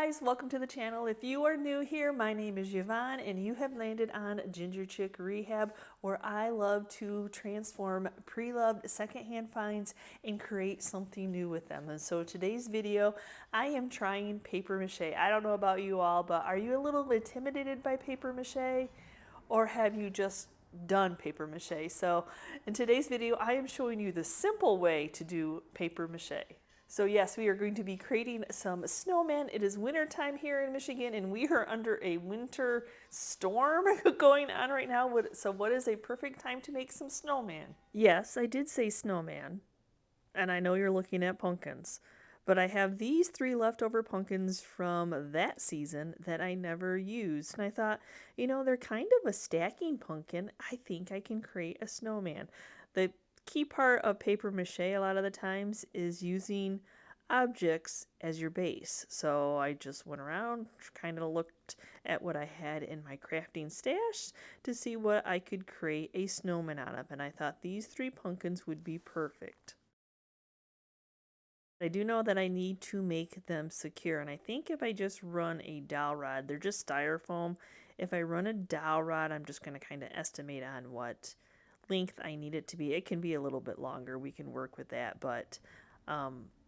guys, welcome to the channel. If you are new here, my name is Yvonne and you have landed on Ginger Chick Rehab, where I love to transform pre-loved secondhand finds and create something new with them. And so today's video, I am trying paper mache. I don't know about you all, but are you a little intimidated by paper mache, or have you just done paper mache? So in today's video, I am showing you the simple way to do paper mache. So yes, we are going to be creating some snowmen. It is winter time here in Michigan and we are under a winter storm going on right now. So what is a perfect time to make some snowman? Yes, I did say snowman, and I know you're looking at pumpkins, but I have these 3 leftover pumpkins from that season that I never used. And I thought, you know, they're kind of a stacking pumpkin. I think I can create a snowman. The key part of paper mache a lot of the times is using objects as your base. So I just went around, kind of looked at what I had in my crafting stash to see what I could create a snowman out of, and I thought these 3 pumpkins would be perfect. I do know that I need to make them secure, and I think if I just run a dowel rod, they're just styrofoam. If I run a dowel rod, I'm just going to kind of estimate on what length I need it to be. It can be a little bit longer. We can work with that, but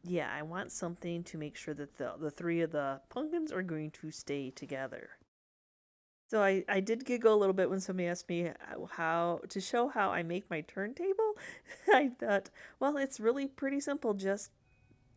yeah, I want something to make sure that the 3 of the pumpkins are going to stay together. So I did giggle a little bit when somebody asked me how to show how I make my turntable. I thought, well, it's really pretty simple. Just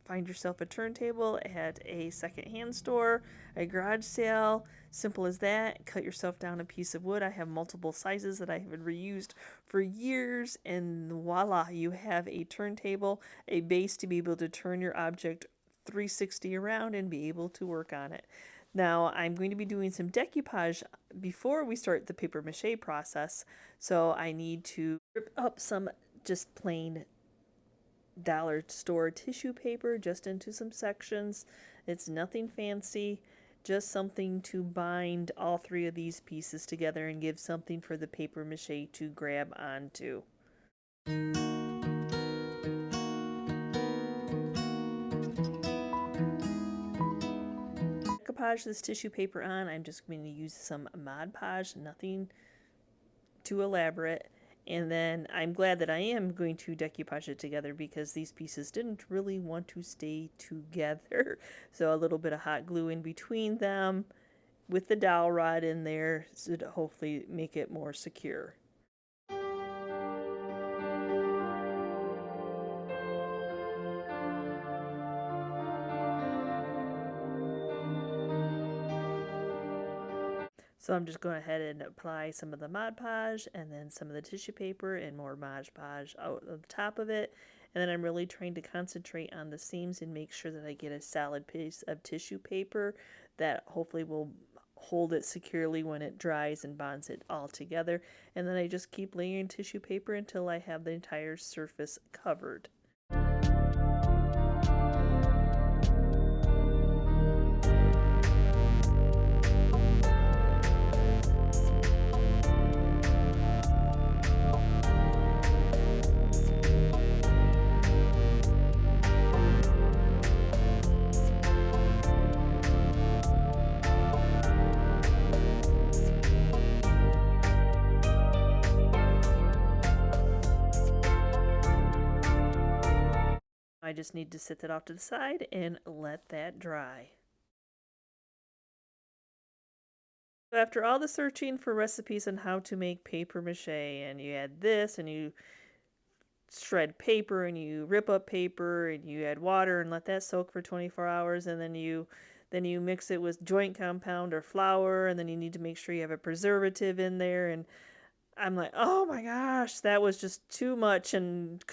find yourself a turntable at a secondhand store, a garage sale. Simple as that. Cut yourself down a piece of wood. I have multiple sizes that I have reused for years, and voila, you have a turntable, a base to be able to turn your object 360 around and be able to work on it. Now I'm going to be doing some decoupage before we start the paper mache process, so I need to rip up some just plain dollar store tissue paper just into some sections. It's nothing fancy, just something to bind all 3 of these pieces together and give something for the paper mache to grab onto. Decoupage this tissue paper on. I'm just going to use some Mod Podge, nothing too elaborate. And then I'm glad that I am going to decoupage it together because these pieces didn't really want to stay together. So a little bit of hot glue in between them with the dowel rod in there should hopefully make it more secure. So I'm just going ahead and apply some of the Mod Podge and then some of the tissue paper and more Mod Podge out of the top of it. And then I'm really trying to concentrate on the seams and make sure that I get a solid piece of tissue paper that hopefully will hold it securely when it dries and bonds it all together. And then I just keep layering tissue paper until I have the entire surface covered. I just need to set that off to the side and let that dry. So after all the searching for recipes on how to make paper mache, and you add this and you shred paper and you rip up paper and you add water and let that soak for 24 hours, and then you mix it with joint compound or flour, and then you need to make sure you have a preservative in there, and I'm like, oh my gosh, that was just too much, and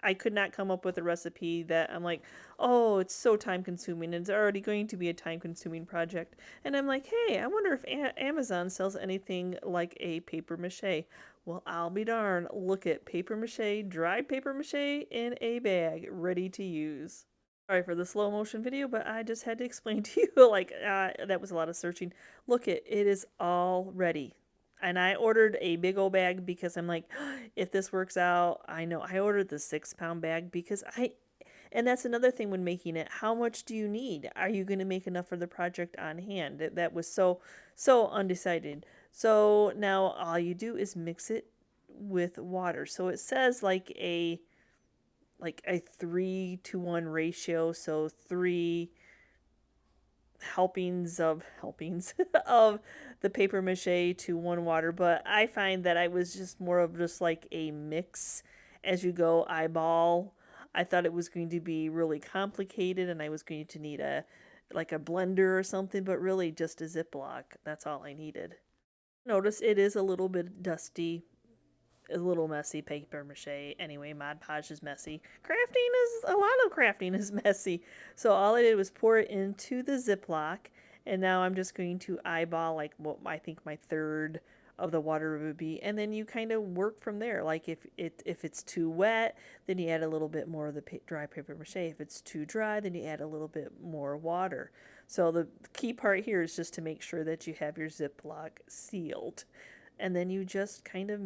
I could not come up with a recipe that I'm like, oh, it's so time consuming, and it's already going to be a time consuming project. And I'm like, hey, I wonder if Amazon sells anything like a paper mache. Well, I'll be darned, look at paper mache, dried paper mache in a bag, ready to use. Sorry for the slow motion video, but I just had to explain to you, like, that was a lot of searching. Look, it is all ready. And I ordered a big old bag because I'm like, if this works out, I know I ordered the 6-pound bag because And that's another thing when making it. How much do you need? Are you going to make enough for the project on hand? That was so undecided. So now all you do is mix it with water. So it says like a 3-to-1 ratio, so 3 helpings of the paper mache to 1 water, but I find that I was just more of just like a mix as you go eyeball. I thought it was going to be really complicated and I was going to need a blender or something, but really just a Ziploc. That's all I needed. Notice it is a little bit dusty, a little messy, paper mache. Anyway, Mod Podge is messy. A lot of crafting is messy. So all I did was pour it into the Ziploc, and now I'm just going to eyeball like what I think my third of the water would be, and then you kind of work from there. Like if it's too wet, then you add a little bit more of the dry paper mache. If it's too dry, then you add a little bit more water. So the key part here is just to make sure that you have your Ziploc sealed, and then you just kind of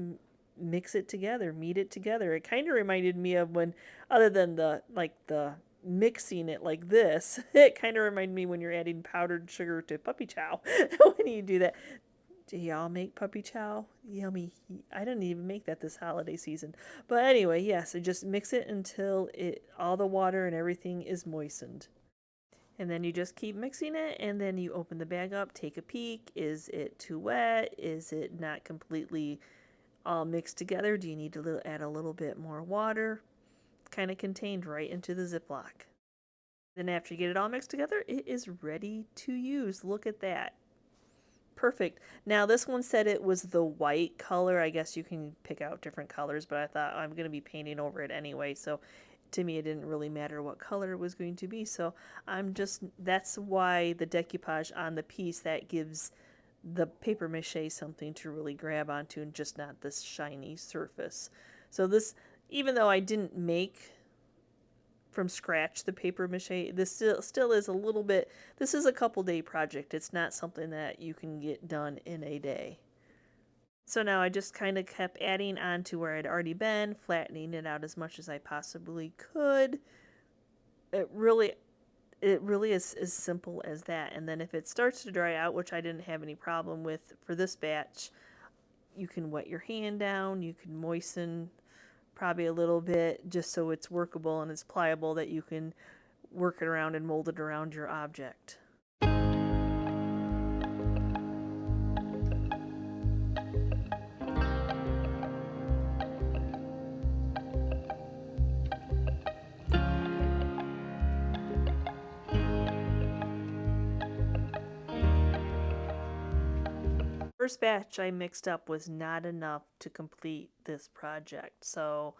mix it together, meet it together. It kind of reminded me of when, other than the mixing it like this, it kind of reminded me when you're adding powdered sugar to puppy chow. When you do that. Do y'all make puppy chow? Yummy. I didn't even make that this holiday season. But anyway, yeah, so just mix it until all the water and everything is moistened. And then you just keep mixing it, and then you open the bag up, take a peek. Is it too wet? Is it not completely all mixed together? Do you need to add a little bit more water? Kind of contained right into the Ziploc. Then after you get it all mixed together, it is ready to use. Look at that. Perfect. Now this one said it was the white color. I guess you can pick out different colors, but I thought I'm going to be painting over it anyway, so to me it didn't really matter what color it was going to be. So that's why the decoupage on the piece, that gives the paper mache something to really grab onto and just not this shiny surface. So this, even though I didn't make from scratch the paper mache, this still is a little bit, this is a couple day project. It's not something that you can get done in a day. So now I just kind of kept adding on to where I'd already been, flattening it out as much as I possibly could. It really is as simple as that. And then if it starts to dry out, which I didn't have any problem with for this batch, you can wet your hand down, you can moisten probably a little bit just so it's workable and it's pliable, that you can work it around and mold it around your object. First batch I mixed up was not enough to complete this project, so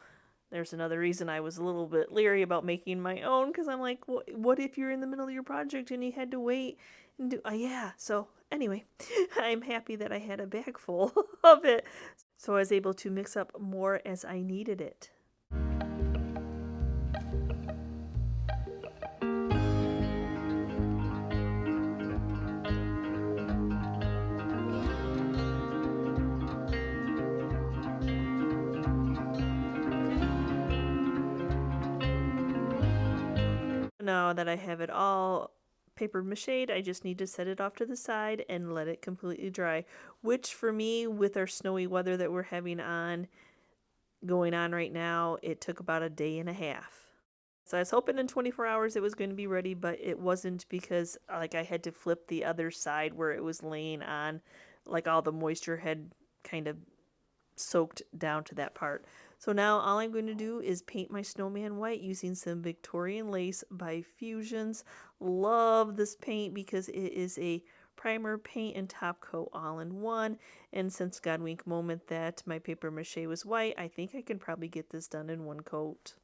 there's another reason I was a little bit leery about making my own, because I'm like, what if you're in the middle of your project and you had to wait and do, yeah. So anyway, I'm happy that I had a bag full of it, so I was able to mix up more as I needed it. Now that I have it all paper mache, I just need to set it off to the side and let it completely dry, which for me, with our snowy weather that we're having going on right now, it took about a day and a half. So I was hoping in 24 hours it was going to be ready, but it wasn't, because I had to flip the other side where it was laying on, all the moisture had kind of soaked down to that part. So now all I'm going to do is paint my snowman white using some Victorian lace by Fusions. Love this paint because it is a primer, paint, and top coat all in one. And since Godwink moment that my paper mache was white, I think I can probably get this done in one coat.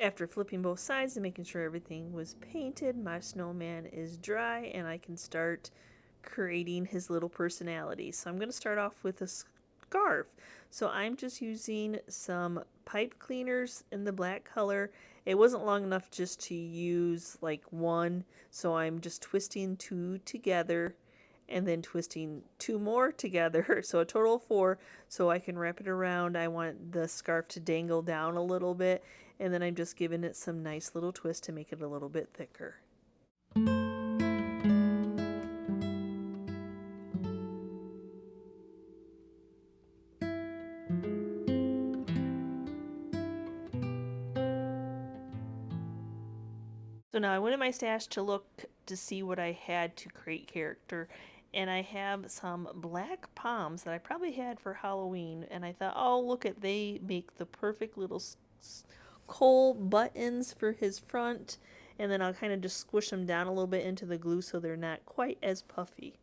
After flipping both sides and making sure everything was painted, my snowman is dry and I can start creating his little personality. So I'm going to start off with a scarf. So I'm just using some pipe cleaners in the black color. It wasn't long enough just to use like one, so I'm just twisting two together and then twisting two more together, so a total of four, so I can wrap it around. I want the scarf to dangle down a little bit, and then I'm just giving it some nice little twist to make it a little bit thicker. So now I went in my stash to look to see what I had to create character, and I have some black palms that I probably had for Halloween, and I thought, oh, look at, they make the perfect little coal buttons for his front, and then I'll kind of just squish them down a little bit into the glue so they're not quite as puffy.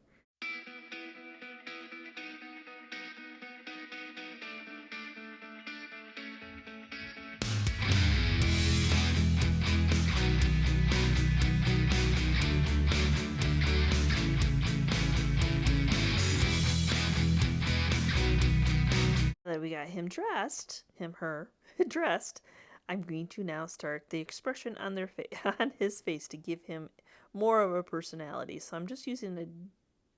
That we got him dressed, her dressed, I'm going to now start the expression on their on his face to give him more of a personality. So I'm just using a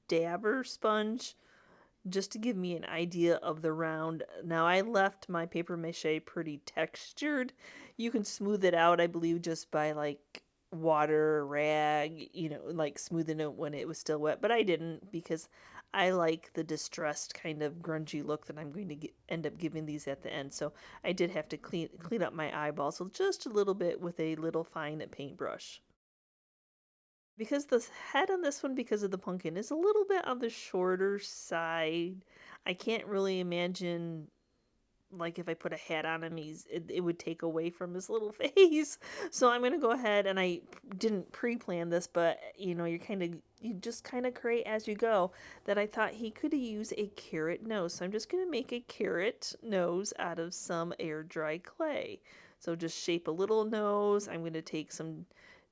dabber sponge just to give me an idea of the round. Now I left my paper mache pretty textured. You can smooth it out, I believe, just by like water, rag, you know, like smoothing it when it was still wet, but I didn't because I like the distressed kind of grungy look that I'm going to end up giving these at the end. So I did have to clean up my eyeballs just a little bit with a little fine paintbrush. Because the head on this one, because of the pumpkin, is a little bit on the shorter side. I can't really imagine, like, if I put a hat on him, it would take away from his little face. So I'm going to go ahead, and I didn't pre-plan this, but, you know, you just kind of create as you go, that I thought he could use a carrot nose. So I'm just going to make a carrot nose out of some air dry clay. So just shape a little nose. I'm going to take some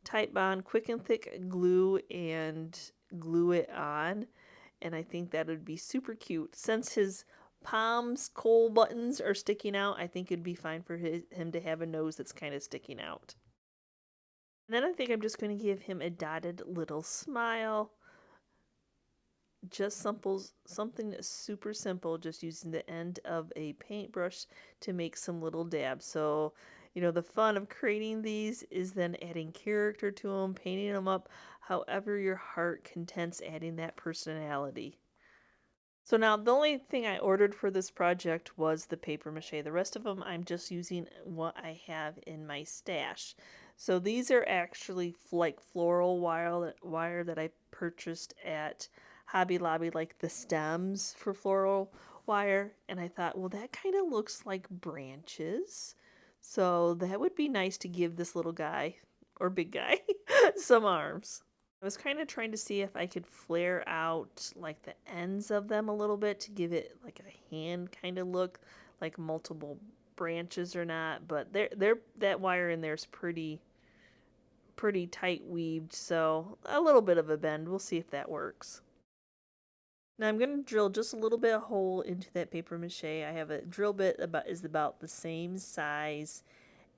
Titebond quick and thick glue and glue it on, and I think that would be super cute. Since his palms coal buttons are sticking out, I think it'd be fine for him to have a nose that's kind of sticking out. And then I think I'm just going to give him a dotted little smile. Just something super simple, just using the end of a paintbrush to make some little dabs. So, you know, the fun of creating these is then adding character to them, painting them up however your heart contents, adding that personality. So now the only thing I ordered for this project was the paper mache. The rest of them I'm just using what I have in my stash. So these are actually like floral wire that I purchased at Hobby Lobby, like the stems for floral wire. And I thought, well, that kind of looks like branches. So that would be nice to give this little guy, or big guy, some arms. I was kind of trying to see if I could flare out like the ends of them a little bit to give it like a hand kind of look, like multiple branches or not. But that wire in there is pretty tight weaved, so a little bit of a bend. We'll see if that works. Now I'm going to drill just a little bit of hole into that paper mache. I have a drill bit is about the same size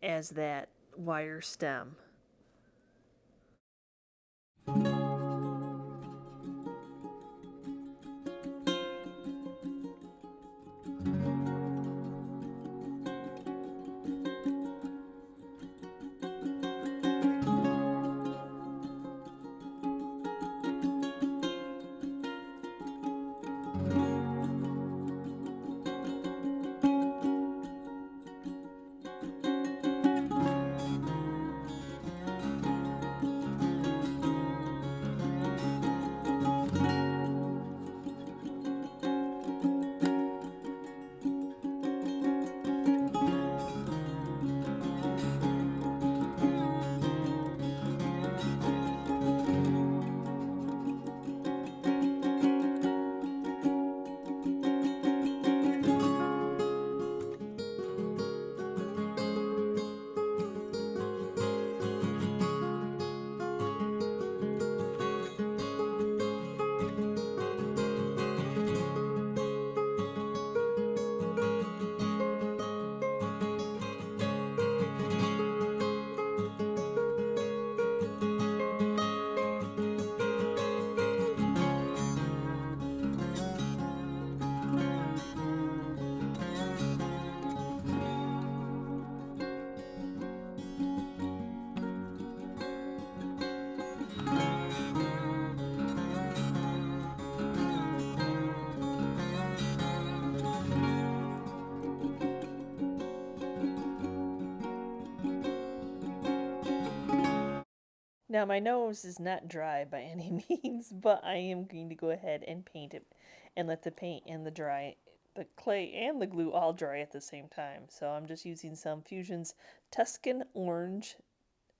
as that wire stem. Now my nose is not dry by any means, but I am going to go ahead and paint it and let the paint and the clay and the glue all dry at the same time. So I'm just using some Fusion's Tuscan Orange,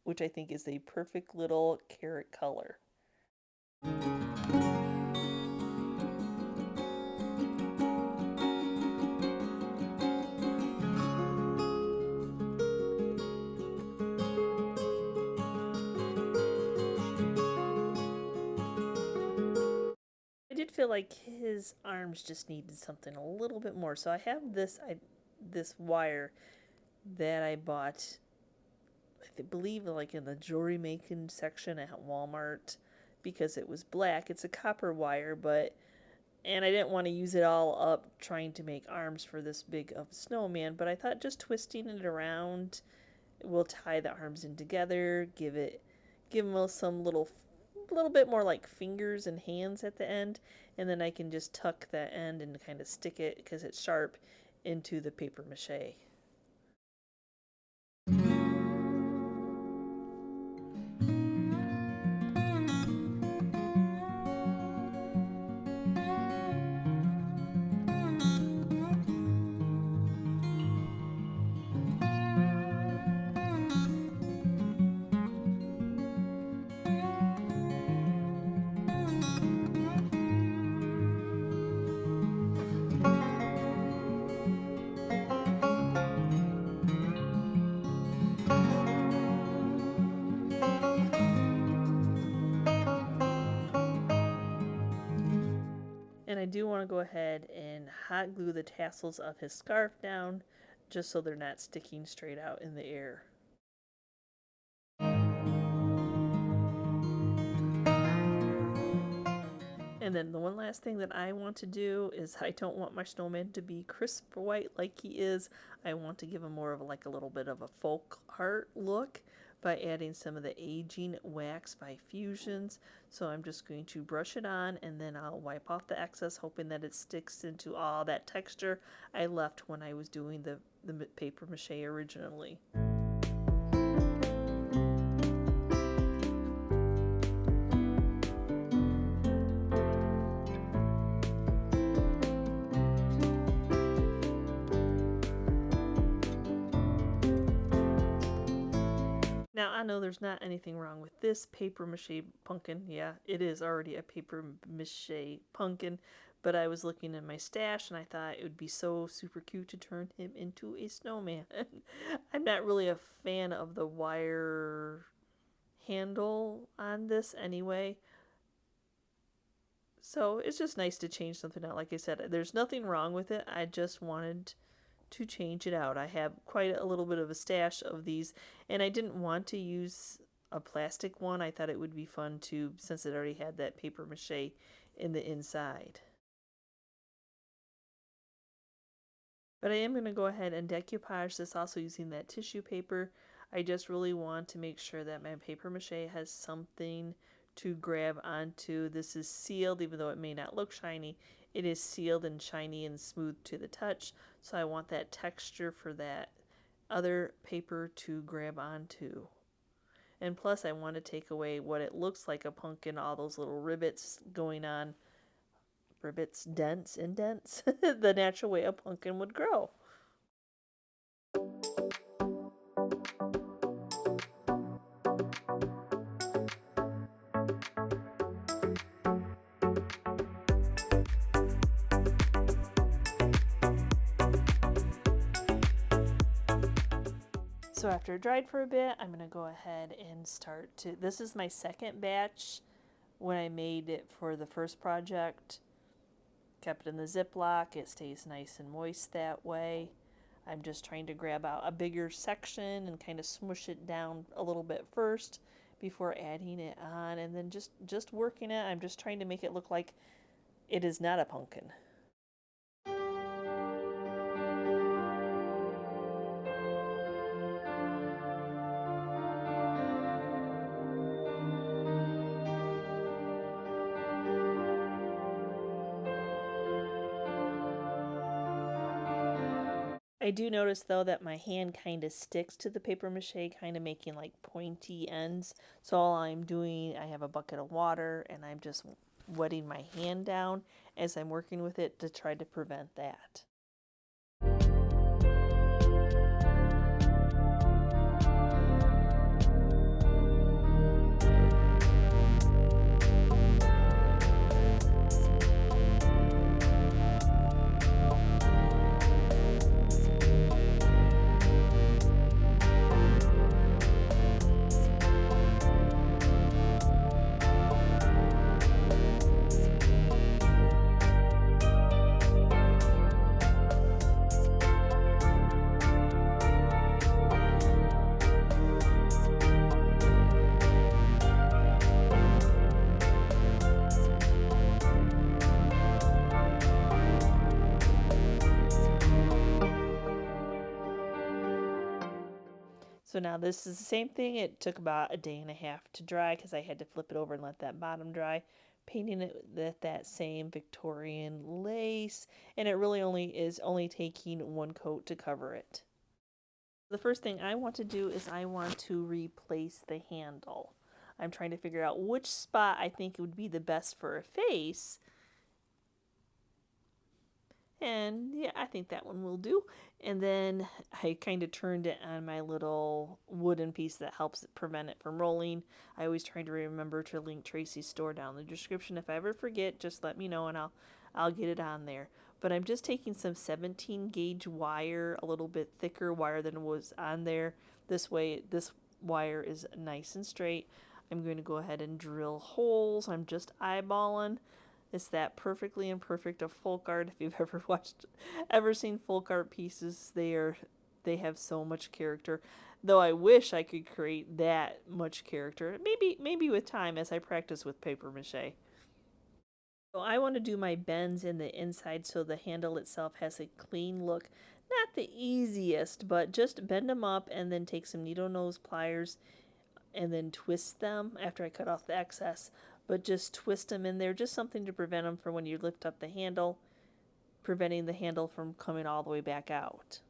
which I think is a perfect little carrot color. I did feel like his arms just needed something a little bit more. So I have this wire that I bought, I believe, like in the jewelry making section at Walmart, because it was black. It's a copper wire, and I didn't want to use it all up trying to make arms for this big of a snowman, but I thought just twisting it around will tie the arms in together, give him some little bit more like fingers and hands at the end, and then I can just tuck that end and kind of stick it, because it's sharp, into the paper mache. And I do want to go ahead and hot glue the tassels of his scarf down, just so they're not sticking straight out in the air. And then the one last thing that I want to do is, I don't want my snowman to be crisp white like he is. I want to give him more of like a little bit of a folk art look by adding some of the aging wax by Fusions. So I'm just going to brush it on, and then I'll wipe off the excess, hoping that it sticks into all that texture I left when I was doing the paper mache originally. Now, I know there's not anything wrong with this paper mache pumpkin. Yeah, it is already a paper mache pumpkin, but I was looking in my stash and I thought it would be so super cute to turn him into a snowman. I'm not really a fan of the wire handle on this anyway, so it's just nice to change something out. Like I said, there's nothing wrong with it. I just wanted to change it out. I have quite a little bit of a stash of these, and I didn't want to use a plastic one. I thought it would be fun to, since it already had that paper mache in the inside. But I am going to go ahead and decoupage this, also using that tissue paper. I just really want to make sure that my paper mache has something to grab onto. This is sealed, even though it may not look shiny. It is sealed and shiny and smooth to the touch, so I want that texture for that other paper to grab onto. And plus, I want to take away what it looks like a pumpkin, all those little rivets going on. Rivets, dents, indents, the natural way a pumpkin would grow. So after it dried for a bit, I'm going to go ahead and start to, this is my second batch. When I made it for the first project, kept it in the Ziploc. It stays nice and moist that way. I'm just trying to grab out a bigger section and kind of smush it down a little bit first before adding it on, and then just working it. I'm just trying to make it look like it is not a pumpkin. I I do notice though that my hand kind of sticks to the paper mache, kind of making like pointy ends. So all I'm doing, I have a bucket of water and I'm just wetting my hand down as I'm working with it to try to prevent that. So now this is the same thing. It took about a day and a half to dry because I had to flip it over and let that bottom dry. Painting it with that same Victorian lace, and it really is only taking one coat to cover it. The first thing I want to do is I want to replace the handle. I'm trying to figure out which spot I think would be the best for a face. And yeah, I think that one will do. And then I kind of turned it on my little wooden piece that helps prevent it from rolling. I always try to remember to link Tracy's store down in the description. If I ever forget, just let me know and I'll get it on there. But I'm just taking some 17 gauge wire, a little bit thicker wire than was on there. This way, this wire is nice and straight. I'm going to go ahead and drill holes. I'm just eyeballing. It's that perfectly imperfect of folk art. If you've ever seen folk art pieces, they have so much character. Though I wish I could create that much character. Maybe with time as I practice with paper mache. So I want to do my bends in the inside so the handle itself has a clean look. Not the easiest, but just bend them up and then take some needle nose pliers and then twist them after I cut off the excess. But just twist them in there, just something to prevent them from when you lift up the handle, preventing the handle from coming all the way back out.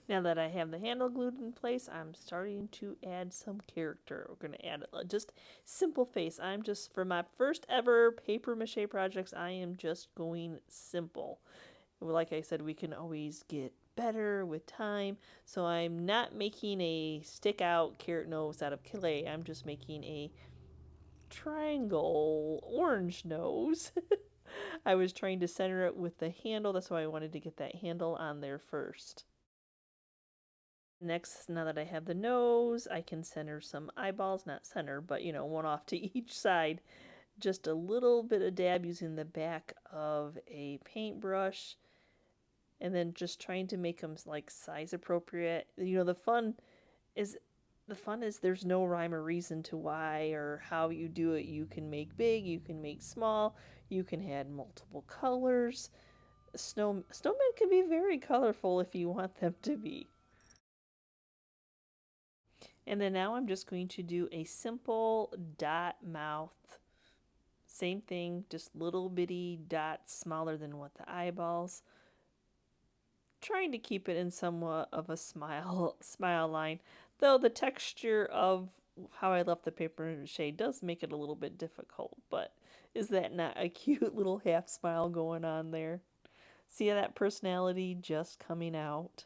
Now that I have the handle glued in place, I'm starting to add some character. We're going to add just simple face. I'm just, for my first ever paper mache projects, I am just going simple. Like I said, we can always get better with time. So I'm not making a stick out carrot nose out of clay. I'm just making a triangle orange nose. I was trying to center it with the handle. That's why I wanted to get that handle on there first. Next, now that I have the nose, I can center some eyeballs, not center, but one off to each side. Just a little bit of dab using the back of a paintbrush, and then just trying to make them like size appropriate. The fun is there's no rhyme or reason to why or how you do it. You can make big, you can make small, you can add multiple colors. Snowmen can be very colorful if you want them to be. And then now I'm just going to do a simple dot mouth. Same thing, just little bitty dots smaller than what the eyeballs. Trying to keep it in somewhat of a smile line. Though the texture of how I left the paper mache does make it a little bit difficult. But is that not a cute little half smile going on there? See that personality just coming out?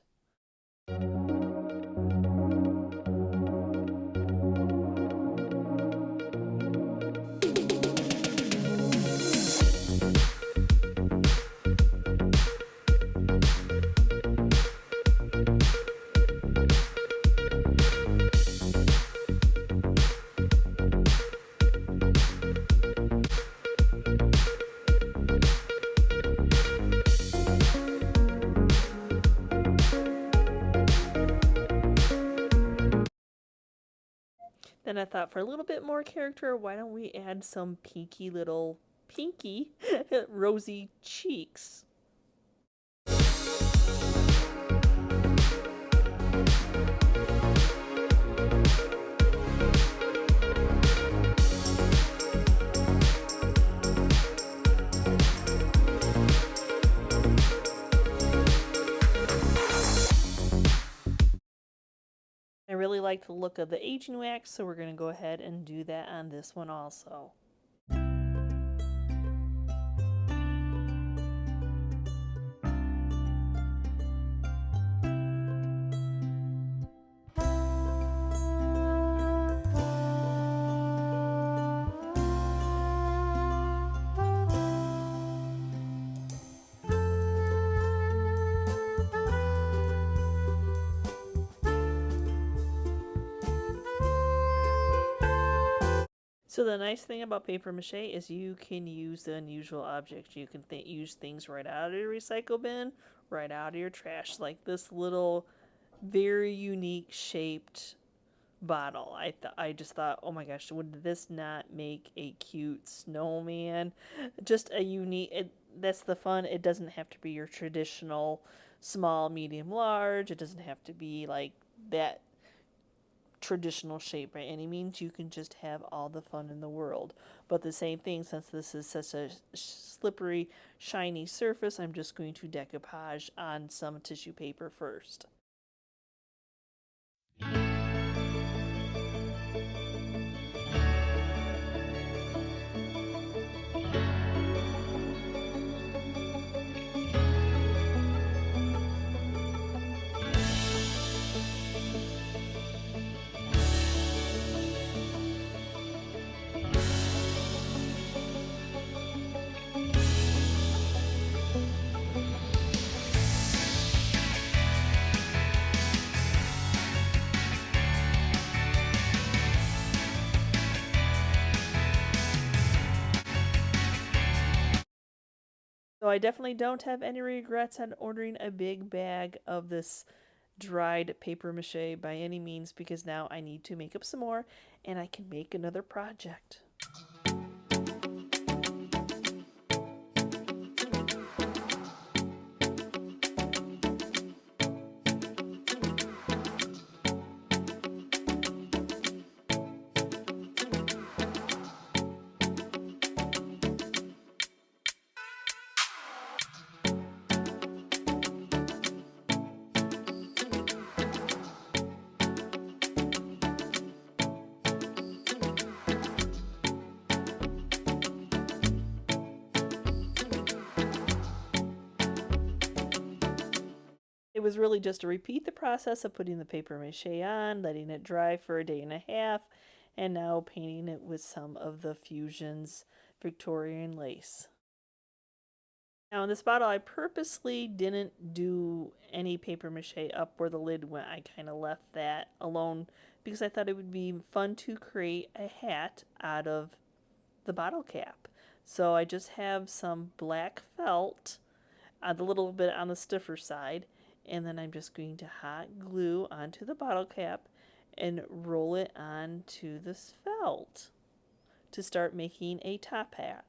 Then I thought for a little bit more character, why don't we add some pinky rosy cheeks. I really like the look of the aging wax, so we're going to go ahead and do that on this one also. So the nice thing about paper mache is you can use the unusual objects. You can use things right out of your recycle bin, right out of your trash, like this little very unique shaped bottle. I just thought, oh my gosh, would this not make a cute snowman? Just a unique, that's the fun. It doesn't have to be your traditional small, medium, large. It doesn't have to be like that traditional shape by any means. You can just have all the fun in the world. But the same thing, since this is such a slippery, shiny surface, I'm just going to decoupage on some tissue paper first. So I definitely don't have any regrets on ordering a big bag of this dried paper mache by any means, because now I need to make up some more and I can make another project. It was really just to repeat the process of putting the paper mache on, letting it dry for a day and a half, and now painting it with some of the Fusion's Victorian lace. Now in this bottle, I purposely didn't do any paper mache up where the lid went. I kind of left that alone because I thought it would be fun to create a hat out of the bottle cap. So I just have some black felt, a little bit on the stiffer side, and then I'm just going to hot glue onto the bottle cap and roll it onto this felt to start making a top hat.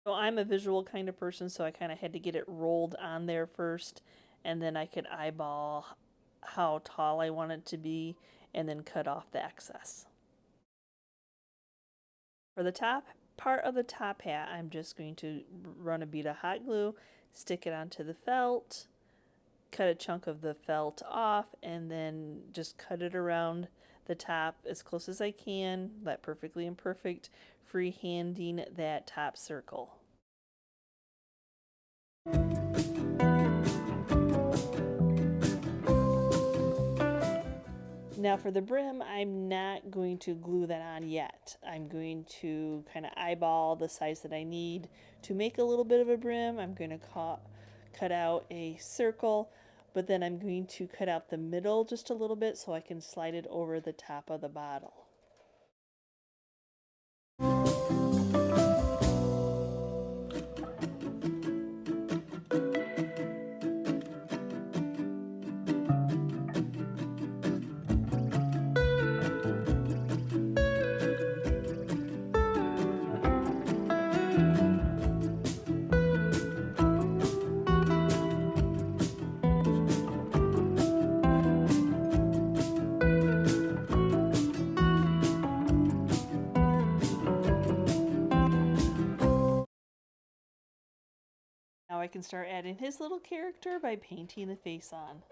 So I'm a visual kind of person, so I kind of had to get it rolled on there first, and then I could eyeball how tall I want it to be and then cut off the excess. For the top part of the top hat, I'm just going to run a bead of hot glue, stick it onto the felt, cut a chunk of the felt off, and then just cut it around the top as close as I can, that perfectly imperfect, freehanding that top circle. Now for the brim, I'm not going to glue that on yet. I'm going to kind of eyeball the size that I need to make a little bit of a brim. I'm going to cut out a circle, but then I'm going to cut out the middle just a little bit so I can slide it over the top of the bottle. Now I can start adding his little character by painting the face on.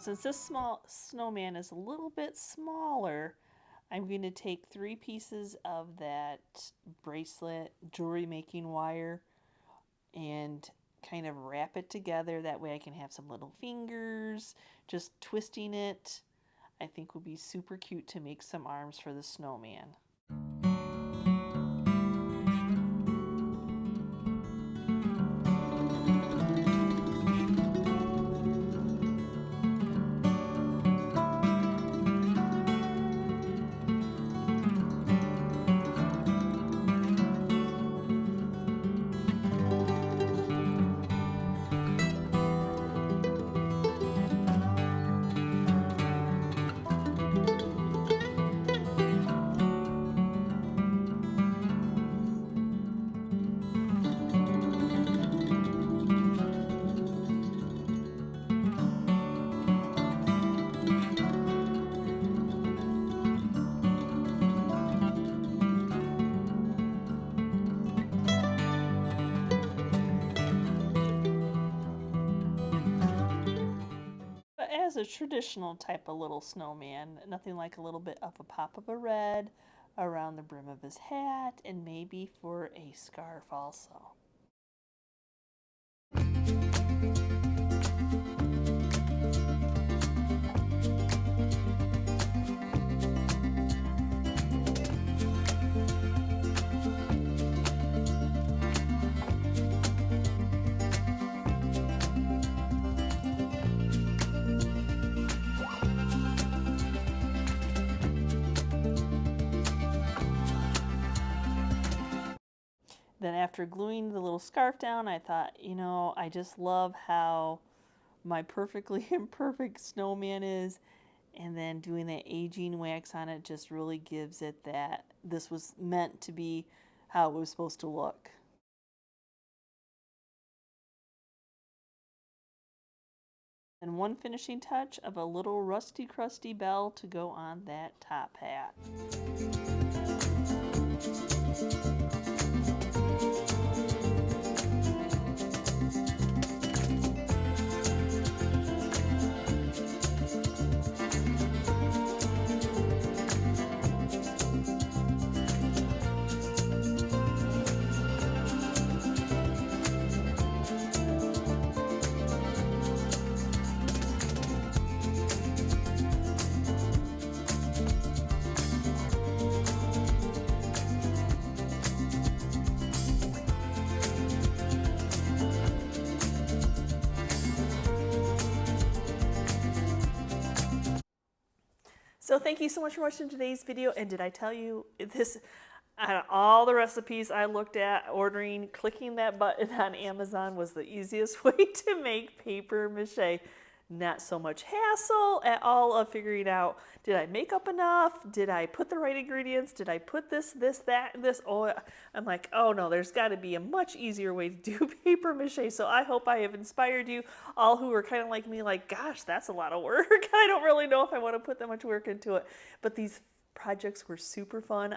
Since this small snowman is a little bit smaller, I'm going to take 3 pieces of that bracelet jewelry making wire and kind of wrap it together. That way I can have some little fingers. Just twisting it, I think would be super cute to make some arms for the snowman. As a traditional type of little snowman, nothing like a little bit of a pop of a red around the brim of his hat, and maybe for a scarf also. Then after gluing the little scarf down, I thought, you know, I just love how my perfectly imperfect snowman is. And then doing that aging wax on it just really gives it that this was meant to be how it was supposed to look. And one finishing touch of a little rusty crusty bell to go on that top hat. So thank you so much for watching today's video. And did I tell you this, out of all the recipes I looked at, ordering, clicking that button on Amazon was the easiest way to make paper mache. Not so much hassle at all of figuring out, did I make up enough? Did I put the right ingredients? Did I put this, that, and this? Oh, I'm like, oh no, there's got to be a much easier way to do paper mache. So I hope I have inspired you all who are kind of like me, like, gosh, that's a lot of work. I don't really know if I want to put that much work into it. But these projects were super fun.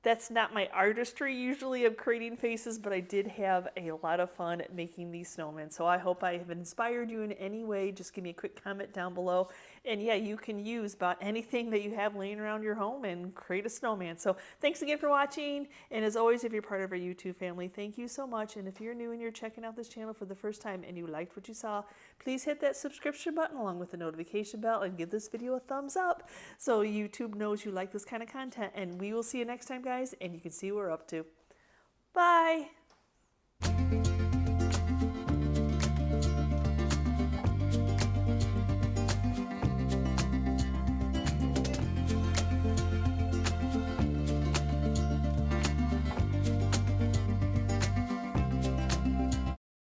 That's not my artistry usually of creating faces, but I did have a lot of fun making these snowmen. So I hope I have inspired you in any way. Just give me a quick comment down below. And yeah, you can use about anything that you have laying around your home and create a snowman. So thanks again for watching. And as always, if you're part of our YouTube family, thank you so much. And if you're new and you're checking out this channel for the first time and you liked what you saw, please hit that subscription button along with the notification bell and give this video a thumbs up so YouTube knows you like this kind of content. And we will see you next time, guys, and you can see what we're up to. Bye!